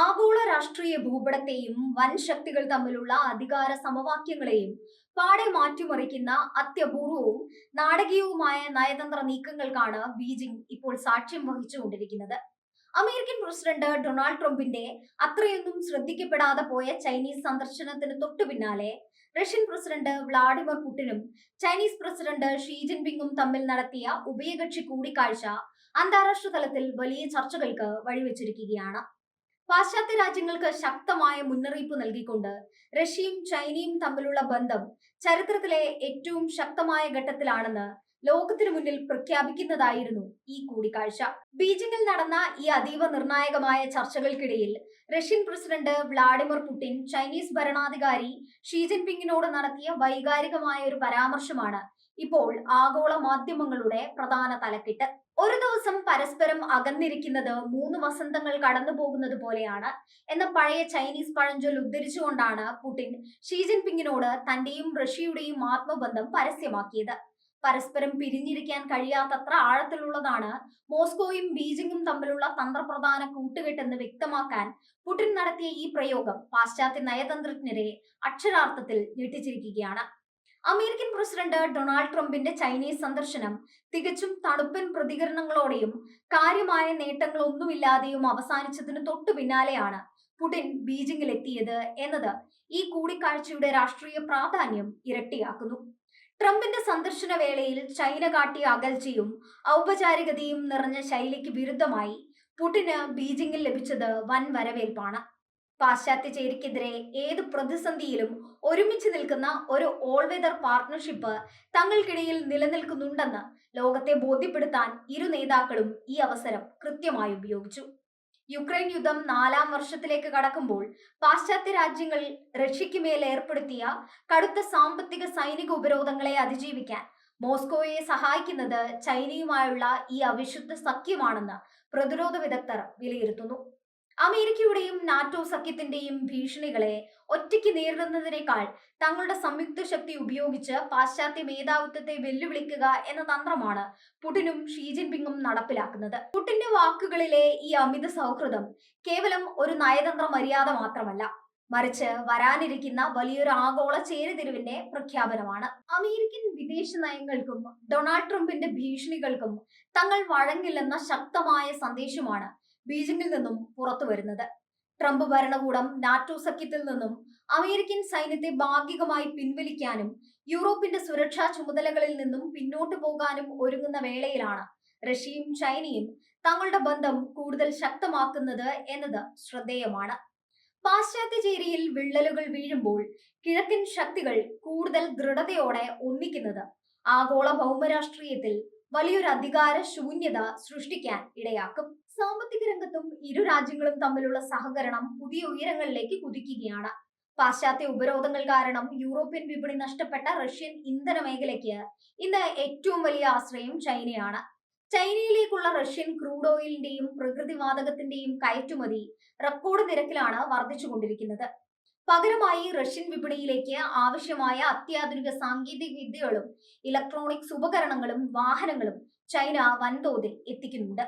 ആഗോള രാഷ്ട്രീയ ഭൂപടത്തെയും വൻ ശക്തികൾ തമ്മിലുള്ള അധികാര സമവാക്യങ്ങളെയും പാടെ മാറ്റിമറിക്കുന്ന അത്യപൂർവവും നാടകീയവുമായ നയതന്ത്ര നീക്കങ്ങൾക്കാണ് ബീജിംഗ് ഇപ്പോൾ സാക്ഷ്യം വഹിച്ചുകൊണ്ടിരിക്കുന്നത്. അമേരിക്കൻ പ്രസിഡന്റ് ഡൊണാൾഡ് ട്രംപിന്റെ അത്രയൊന്നും ശ്രദ്ധിക്കപ്പെടാതെ പോയ ചൈനീസ് സന്ദർശനത്തിന് തൊട്ടു പിന്നാലെ റഷ്യൻ പ്രസിഡന്റ് വ്ളാഡിമിർ പുടിനും ചൈനീസ് പ്രസിഡന്റ് ഷീ ജിൻപിങ്ങും തമ്മിൽ നടത്തിയ ഉഭയകക്ഷി കൂടിക്കാഴ്ച അന്താരാഷ്ട്ര തലത്തിൽ വലിയ ചർച്ചകൾക്ക് വഴിവെച്ചിരിക്കുകയാണ്. പാശ്ചാത്യ രാജ്യങ്ങൾക്ക് ശക്തമായ മുന്നറിയിപ്പ് നൽകിക്കൊണ്ട് റഷ്യയും ചൈനയും തമ്മിലുള്ള ബന്ധം ചരിത്രത്തിലെ ഏറ്റവും ശക്തമായ ഘട്ടത്തിലാണെന്ന് ലോകത്തിനു മുന്നിൽ പ്രഖ്യാപിക്കുന്നതായിരുന്നു ഈ കൂടിക്കാഴ്ച. ബീജിംഗിൽ നടന്ന ഈ അതീവ നിർണായകമായ ചർച്ചകൾക്കിടയിൽ Russian president Vladimir Putin Chinese ഭരണാധികാരി ഷീ ജിൻപിങ്ങിനോട് നടത്തിയ വൈകാരികമായ ഒരു പരാമർശമാണ് ഇപ്പോൾ ആഗോള മാധ്യമങ്ങളുടെ പ്രധാന തലക്കെട്ട്. ഒരു ദിവസം പരസ്പരം അകന്നിരിക്കുന്നത് 3 വസന്തങ്ങൾ കടന്നു പോകുന്നത് പോലെയാണ് എന്ന പഴയ ചൈനീസ് പഴഞ്ചൊല്ല് ഉദ്ധരിച്ചുകൊണ്ടാണ് പുടിൻ ഷീ ജിൻപിങ്ങിനോട് തന്റെയും റഷ്യയുടെയും ആത്മബന്ധം പരസ്യമാക്കിയത്. പരസ്പരം പിരിഞ്ഞിരിക്കാൻ കഴിയാത്തത്ര ആഴത്തിലുള്ളതാണ് മോസ്കോയും ബീജിംഗും തമ്മിലുള്ള തന്ത്രപ്രധാന കൂട്ടുകെട്ടെന്ന് വ്യക്തമാക്കാൻ പുടിൻ നടത്തിയ ഈ പ്രയോഗം പാശ്ചാത്യ നയതന്ത്രജ്ഞരെ അക്ഷരാർത്ഥത്തിൽ ഞെട്ടിച്ചിരിക്കുകയാണ്. അമേരിക്കൻ പ്രസിഡന്റ് ഡൊണാൾഡ് ട്രംപിന്റെ ചൈനീസ് സന്ദർശനം തികച്ചും തണുപ്പൻ പ്രതികരണങ്ങളോടെയും കാര്യമായ നേട്ടങ്ങളൊന്നുമില്ലാതെയും അവസാനിച്ചതിന് തൊട്ടു പിന്നാലെയാണ് പുടിൻ ബീജിംഗിൽ എത്തിയത് എന്നത് ഈ കൂടിക്കാഴ്ചയുടെ രാഷ്ട്രീയ പ്രാധാന്യം ഇരട്ടിയാക്കുന്നു. ട്രംപിന്റെ സന്ദർശന വേളയിൽ ചൈന കാട്ടിയ അകൽച്ചയും ഔപചാരികതയും നിറഞ്ഞ ശൈലിക്ക് വിരുദ്ധമായി പുടിന് ബീജിംഗിൽ ലഭിച്ചത് വൻ വരവേൽപ്പാണ്. പാശ്ചാത്യ ചേരിക്കെതിരെ ഏത് പ്രതിസന്ധിയിലും ഒരുമിച്ച് നിൽക്കുന്ന ഒരു ഓൾ വെതർ പാർട്ണർഷിപ്പ് തങ്ങൾക്കിടയിൽ നിലനിൽക്കുന്നുണ്ടെന്ന് ലോകത്തെ ബോധ്യപ്പെടുത്താൻ ഇരു നേതാക്കളും ഈ അവസരം കൃത്യമായി ഉപയോഗിച്ചു. യുക്രൈൻ യുദ്ധം 4ാം വർഷത്തിലേക്ക് കടക്കുമ്പോൾ പാശ്ചാത്യ രാജ്യങ്ങൾ റഷ്യയ്ക്ക് മേൽ ഏർപ്പെടുത്തിയ കടുത്ത സാമ്പത്തിക സൈനിക ഉപരോധങ്ങളെ അതിജീവിക്കാൻ മോസ്കോയെ സഹായിക്കുന്നത് ചൈനയുമായുള്ള ഈ അവിശുദ്ധ സഖ്യമാണെന്ന് പ്രതിരോധ വിദഗ്ധർ വിലയിരുത്തുന്നു. അമേരിക്കയുടെയും നാറ്റോ സഖ്യത്തിന്റെയും ഭീഷണികളെ ഒറ്റയ്ക്ക് നേരിടുന്നതിനേക്കാൾ തങ്ങളുടെ സംയുക്ത ശക്തി ഉപയോഗിച്ച് പാശ്ചാത്യ മേധാവിത്വത്തെ വെല്ലുവിളിക്കുക എന്ന തന്ത്രമാണ് പുടിനും ഷീ ജിൻപിങ്ങും നടപ്പിലാക്കുന്നത്. പുടിന്റെ വാക്കുകളിലെ ഈ അമിത സൗഹൃദം കേവലം ഒരു നയതന്ത്ര മര്യാദ മാത്രമല്ല, മറിച്ച് വരാനിരിക്കുന്ന വലിയൊരു ആഗോള ചേരിതിരിവിന്റെ പ്രഖ്യാപനമാണ്. അമേരിക്കൻ വിദേശ നയങ്ങൾക്കും ഡൊണാൾഡ് ട്രംപിന്റെ ഭീഷണികൾക്കും തങ്ങൾ വഴങ്ങില്ലെന്ന ശക്തമായ സന്ദേശമാണ് ബീജിംഗിൽ നിന്നും പുറത്തു വരുന്നത്. ട്രംപ് ഭരണകൂടം നാറ്റോ സഖ്യത്തിൽ നിന്നും അമേരിക്കൻ സൈന്യത്തെ ഭാഗികമായി പിൻവലിക്കാനും യൂറോപ്പിന്റെ സുരക്ഷാ ചുമതലകളിൽ നിന്നും പിന്നോട്ടു പോകാനും ഒരുങ്ങുന്ന വേളയിലാണ് റഷ്യയും ചൈനയും തങ്ങളുടെ ബന്ധം കൂടുതൽ ശക്തമാക്കുന്നത് എന്നത് ശ്രദ്ധേയമാണ്. പാശ്ചാത്യ ചേരിയിൽ വിള്ളലുകൾ വീഴുമ്പോൾ കിഴക്കൻ ശക്തികൾ കൂടുതൽ ദൃഢതയോടെ ഒന്നിക്കുന്നത് ആഗോള ഭൗമരാഷ്ട്രീയത്തിൽ വലിയൊരു അധികാര ശൂന്യത സൃഷ്ടിക്കാൻ ഇടയാക്കും. സാമ്പത്തിക രംഗത്തും ഇരു രാജ്യങ്ങളും തമ്മിലുള്ള സഹകരണം പുതിയ ഉയരങ്ങളിലേക്ക് കുതിക്കുകയാണ്. പാശ്ചാത്യ ഉപരോധങ്ങൾ കാരണം യൂറോപ്യൻ വിപണി നഷ്ടപ്പെട്ട റഷ്യൻ ഇന്ധന മേഖലയ്ക്ക് ഇന്ന് ഏറ്റവും വലിയ ആശ്രയം ചൈനയാണ്. ചൈനയിലേക്കുള്ള റഷ്യൻ ക്രൂഡ് ഓയിലിന്റെയും പ്രകൃതിവാതകത്തിന്റെയും കയറ്റുമതി റെക്കോർഡ് നിരക്കിലാണ് വർദ്ധിച്ചുകൊണ്ടിരിക്കുന്നത്. പകരമായി റഷ്യൻ വിപണിയിലേക്ക് ആവശ്യമായ അത്യാധുനിക സാങ്കേതിക വിദ്യകളും ഇലക്ട്രോണിക്സ് ഉപകരണങ്ങളും വാഹനങ്ങളും ചൈന വൻതോതിൽ എത്തിക്കുന്നുണ്ട്.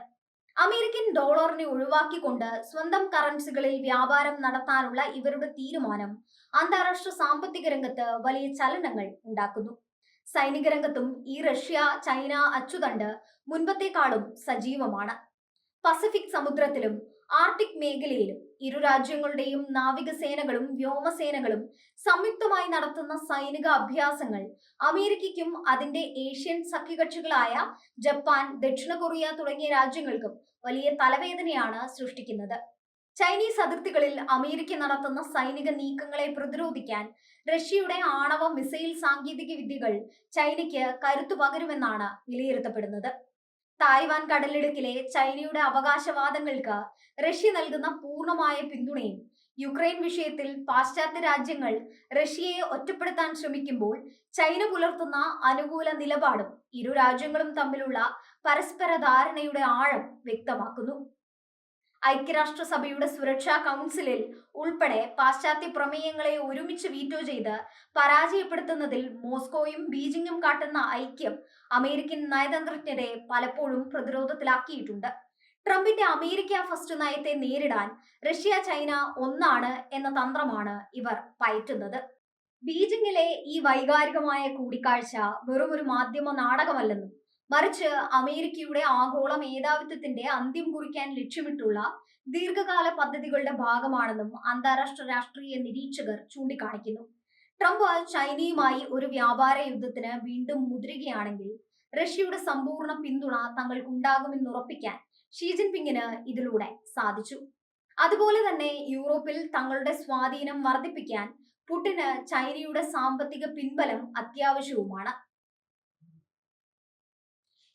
അമേരിക്കൻ ഡോളറിനെ ഒഴിവാക്കിക്കൊണ്ട് സ്വന്തം കറൻസികളിൽ വ്യാപാരം നടത്താനുള്ള ഇവരുടെ തീരുമാനം അന്താരാഷ്ട്ര സാമ്പത്തിക രംഗത്ത് വലിയ ചലനങ്ങൾ ഉണ്ടാക്കുന്നു. സൈനിക രംഗത്തും ഈ റഷ്യ ചൈന അച്ചുതണ്ട് മുൻപത്തെക്കാളും സജീവമാണ്. പസഫിക് സമുദ്രത്തിലും ആർട്ടിക് മേഖലയിലും ഇരു രാജ്യങ്ങളുടെയും നാവികസേനകളും വ്യോമസേനകളും സംയുക്തമായി നടത്തുന്ന സൈനിക അഭ്യാസങ്ങൾ അമേരിക്കയ്ക്കും അതിന്റെ ഏഷ്യൻ സഖ്യകക്ഷികളായ ജപ്പാൻ, ദക്ഷിണ കൊറിയ തുടങ്ങിയ രാജ്യങ്ങൾക്കും വലിയ തലവേദനയാണ് സൃഷ്ടിക്കുന്നത്. ചൈനീസ് അതിർത്തികളിൽ അമേരിക്ക നടത്തുന്ന സൈനിക നീക്കങ്ങളെ പ്രതിരോധിക്കാൻ റഷ്യയുടെ ആണവ മിസൈൽ സാങ്കേതിക വിദ്യകൾ ചൈനയ്ക്ക് കരുത്തു പകരുമെന്നാണ് വിലയിരുത്തപ്പെടുന്നത്. തായ്വാൻ കടലിടുക്കിലെ ചൈനയുടെ അവകാശവാദങ്ങൾക്ക് റഷ്യ നൽകുന്ന പൂർണ്ണമായ പിന്തുണയും യുക്രൈൻ വിഷയത്തിൽ പാശ്ചാത്യ രാജ്യങ്ങൾ റഷ്യയെ ഒറ്റപ്പെടുത്താൻ ശ്രമിക്കുമ്പോൾ ചൈന പുലർത്തുന്ന അനുകൂല നിലപാടും ഇരു രാജ്യങ്ങളും തമ്മിലുള്ള പരസ്പര ധാരണയുടെ ആഴം വ്യക്തമാക്കുന്നു. ഐക്യരാഷ്ട്രസഭയുടെ സുരക്ഷാ കൗൺസിലിൽ ഉൾപ്പെടെ പാശ്ചാത്യ പ്രമേയങ്ങളെ ഒരുമിച്ച് വീറ്റോ ചെയ്ത് പരാജയപ്പെടുത്തുന്നതിൽ മോസ്കോയും ബീജിംഗും കാട്ടുന്ന ഐക്യം അമേരിക്കൻ നയതന്ത്രജ്ഞരെ പലപ്പോഴും പ്രതിരോധത്തിലാക്കിയിട്ടുണ്ട്. ട്രംപിന്റെ അമേരിക്ക ഫസ്റ്റ് നയത്തെ നേരിടാൻ റഷ്യ ചൈന ഒന്നാണ് എന്ന തന്ത്രമാണ് ഇവർ പയറ്റുന്നത്. ബീജിംഗിലെ ഈ വൈകാരികമായ കൂടിക്കാഴ്ച വെറും ഒരു മാധ്യമ നാടകമല്ലെന്നും മറിച്ച് അമേരിക്കയുടെ ആഗോള മേധാവിത്വത്തിന്റെ അന്ത്യം കുറിക്കാൻ ലക്ഷ്യമിട്ടുള്ള ദീർഘകാല പദ്ധതികളുടെ ഭാഗമാണെന്നും അന്താരാഷ്ട്ര രാഷ്ട്രീയ നിരീക്ഷകർ ചൂണ്ടിക്കാണിക്കുന്നു. ട്രംപ് ചൈനയുമായി ഒരു വ്യാപാര യുദ്ധത്തിന് വീണ്ടും മുതിരുകയാണെങ്കിൽ റഷ്യയുടെ സമ്പൂർണ്ണ പിന്തുണ തങ്ങൾക്കുണ്ടാകുമെന്നുറപ്പിക്കാൻ ഷീ ജിൻപിങ്ങിന് ഇതിലൂടെ സാധിച്ചു. അതുപോലെ തന്നെ യൂറോപ്പിൽ തങ്ങളുടെ സ്വാധീനം വർദ്ധിപ്പിക്കാൻ പുടിന് ചൈനയുടെ സാമ്പത്തിക പിൻബലം അത്യാവശ്യവുമാണ്.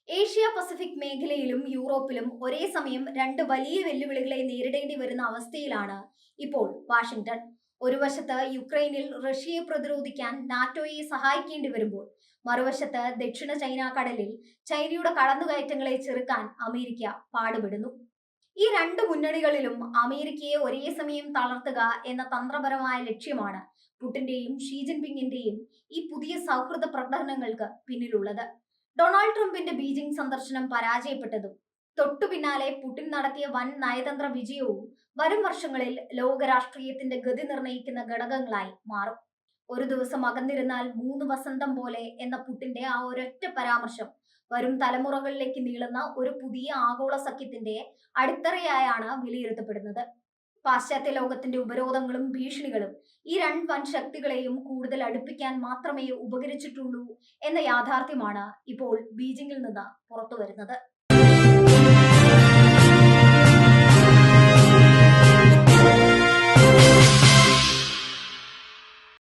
ഏഷ്യ പസഫിക് മേഖലയിലും യൂറോപ്പിലും ഒരേ സമയം രണ്ട് വലിയ വെല്ലുവിളികളെ നേരിടേണ്ടി വരുന്ന അവസ്ഥയിലാണ് ഇപ്പോൾ വാഷിംഗ്ടൺ. ഒരു വശത്ത് യുക്രൈനിൽ റഷ്യയെ പ്രതിരോധിക്കാൻ നാറ്റോയെ സഹായിക്കേണ്ടി വരുമ്പോൾ മറുവശത്ത് ദക്ഷിണ ചൈന കടലിൽ ചൈനയുടെ കടന്നുകയറ്റങ്ങളെ ചെറുക്കാൻ അമേരിക്ക പാടുപെടുന്നു. ഈ രണ്ട് മുന്നണികളിലും അമേരിക്കയെ ഒരേ സമയം തളർത്തുക എന്ന തന്ത്രപരമായ ലക്ഷ്യമാണ് പുടിന്റെയും ഷീ ജിൻപിങ്ങിന്റെയും ഈ പുതിയ സൗഹൃദ പ്രകടനങ്ങൾക്ക് പിന്നിലുള്ളത്. ഡൊണാൾഡ് ട്രംപിന്റെ ബീജിംഗ് സന്ദർശനം പരാജയപ്പെട്ടതും തൊട്ടു പിന്നാലെ പുടിൻ നടത്തിയ വൻ നയതന്ത്ര വിജയവും വരും വർഷങ്ങളിൽ ലോകരാഷ്ട്രീയത്തിന്റെ ഗതി നിർണയിക്കുന്ന ഘടകങ്ങളായി മാറും. ഒരു ദിവസം അകന്നിരുന്നാൽ 3 വസന്തം പോലെ എന്ന പുടിന്റെ ആ ഒരൊറ്റ പരാമർശം വരും തലമുറകളിലേക്ക് നീളുന്ന ഒരു പുതിയ ആഗോള സഖ്യത്തിന്റെ അടിത്തറയായാണ് വിലയിരുത്തപ്പെടുന്നത്. പാശ്ചാത്യ ലോകത്തിന്റെ ഉപരോധങ്ങളും ഭീഷണികളും ഈ രണ്ട് വൻ ശക്തികളെയും കൂടുതൽ അടുപ്പിക്കാൻ മാത്രമേ ഉപകരിച്ചിട്ടുള്ളൂ എന്ന യാഥാർത്ഥ്യമാണ് ഇപ്പോൾ ബീജിംഗിൽ നിന്ന് പുറത്തു വരുന്നത്.